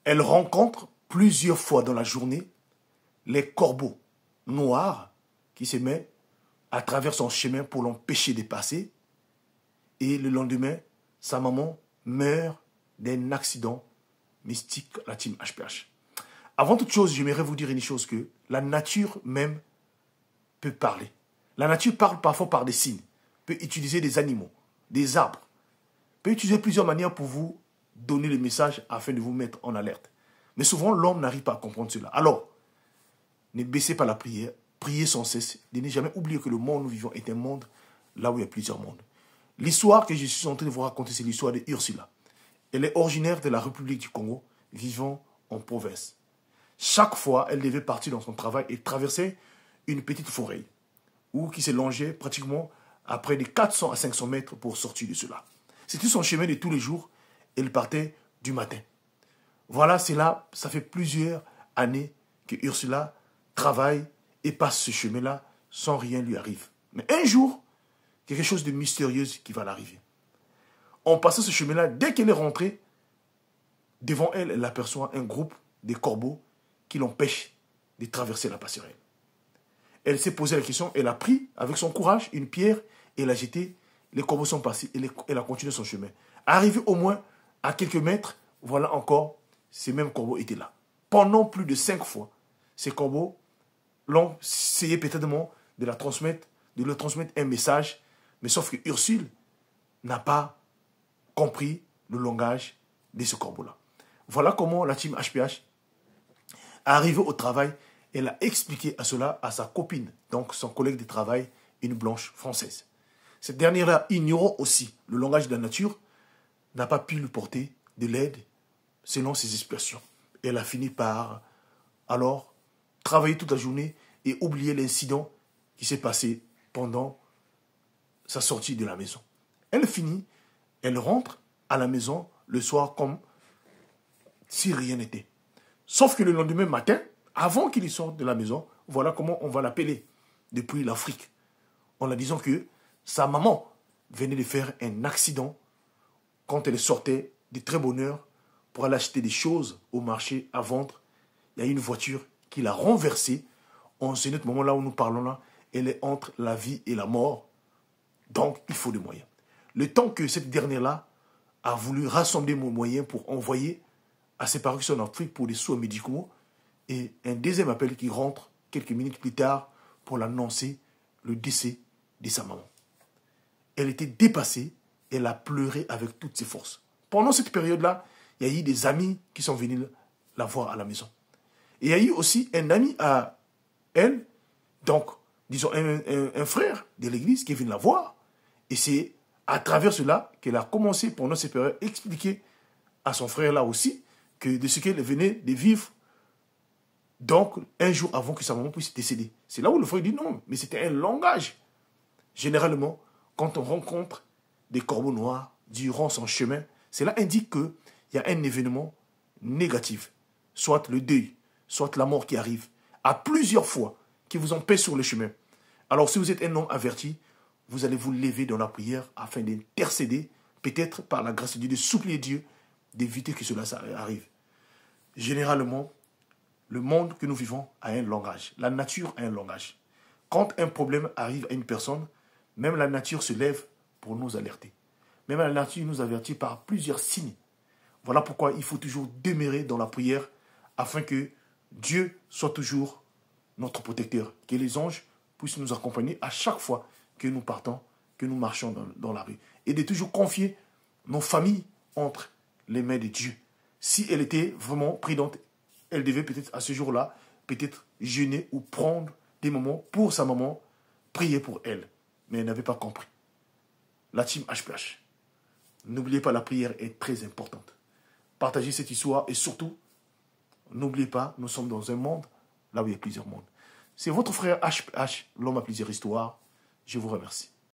Elle rencontre plusieurs fois dans la journée les corbeaux noirs qui se mettent à travers son chemin pour l'empêcher de passer. Et le lendemain, sa maman meurt d'un accident mystique, la team HPH. Avant toute chose, j'aimerais vous dire une chose, que la nature même peut parler. La nature parle parfois par des signes, peut utiliser des animaux, des arbres, peut utiliser plusieurs manières pour vous donner le message afin de vous mettre en alerte. Mais souvent, l'homme n'arrive pas à comprendre cela. Alors, ne baissez pas la prière, priez sans cesse, et ne jamais oublier que le monde où nous vivons est un monde là où il y a plusieurs mondes. L'histoire que je suis en train de vous raconter, c'est l'histoire de Ursula. Elle est originaire de la République du Congo, vivant en province. Chaque fois, elle devait partir dans son travail et traverser une petite forêt, ou qui s'élongeait pratiquement à près de 400 à 500 mètres pour sortir de cela. C'était son chemin de tous les jours. Elle partait du matin. Voilà, c'est là, ça fait plusieurs années que Ursula travaille et passe ce chemin-là sans rien lui arrive. Mais un jour, quelque chose de mystérieux qui va l'arriver. En passant ce chemin-là, dès qu'elle est rentrée, devant elle, elle aperçoit un groupe de corbeaux qui l'empêchent de traverser la passerelle. Elle s'est posé la question, elle a pris avec son courage une pierre et l'a jetée. Les corbeaux sont passés et elle a continué son chemin. Arrivé au moins à quelques mètres, voilà encore, ces mêmes corbeaux étaient là. Pendant plus de 5 fois, ces corbeaux l'ont essayé peut-être de leur transmettre un message, mais sauf que Ursule n'a pas compris le langage de ce corbeau-là. Voilà comment la team HPH, arrivée au travail, elle a expliqué cela à sa copine, donc son collègue de travail, une blanche française. Cette dernière-là, ignorant aussi le langage de la nature, n'a pas pu lui porter de l'aide selon ses expressions. Elle a fini par, alors, travailler toute la journée et oublier l'incident qui s'est passé pendant sa sortie de la maison. Elle rentre à la maison le soir comme si rien n'était. Sauf que le lendemain matin, avant qu'il sorte de la maison, voilà comment on va l'appeler depuis l'Afrique. En la disant que sa maman venait de faire un accident quand elle sortait de très bonne heure pour aller acheter des choses au marché à vendre. Il y a une voiture qui l'a renversée. En ce moment-là où nous parlons là, elle est entre la vie et la mort. Donc, il faut des moyens. Le temps que cette dernière-là a voulu rassembler mes moyens pour envoyer à ses parents qui sont en Afrique pour des soins médicaux, et un deuxième appel qui rentre quelques minutes plus tard pour l'annoncer le décès de sa maman. Elle était dépassée, elle a pleuré avec toutes ses forces. Pendant cette période-là, il y a eu des amis qui sont venus la voir à la maison. Et il y a eu aussi un ami à elle, donc, disons, un frère de l'église qui est venu la voir. Et c'est à travers cela qu'elle a commencé, pendant cette période, à expliquer à son frère-là aussi que de ce qu'elle venait de vivre, donc, un jour avant que sa maman puisse décéder. C'est là où le frère dit non, mais c'était un langage. Généralement, quand on rencontre des corbeaux noirs durant son chemin, cela indique qu'il y a un événement négatif, soit le deuil, soit la mort qui arrive, à plusieurs fois, qui vous empêche sur le chemin. Alors, si vous êtes un homme averti, vous allez vous lever dans la prière afin d'intercéder, peut-être par la grâce de Dieu, de supplier Dieu, d'éviter que cela arrive. Généralement, le monde que nous vivons a un langage. La nature a un langage. Quand un problème arrive à une personne, même la nature se lève pour nous alerter. Même la nature nous avertit par plusieurs signes. Voilà pourquoi il faut toujours demeurer dans la prière afin que Dieu soit toujours notre protecteur. Que les anges puissent nous accompagner à chaque fois que nous partons, que nous marchons dans la rue. Et de toujours confier nos familles entre les mains de Dieu. Si elle était vraiment prudente, elle devait peut-être à ce jour-là, peut-être jeûner ou prendre des moments pour sa maman, prier pour elle. Mais elle n'avait pas compris. La team HPH. N'oubliez pas, la prière est très importante. Partagez cette histoire et surtout, n'oubliez pas, nous sommes dans un monde là où il y a plusieurs mondes. C'est votre frère HPH, l'homme à plusieurs histoires. Je vous remercie.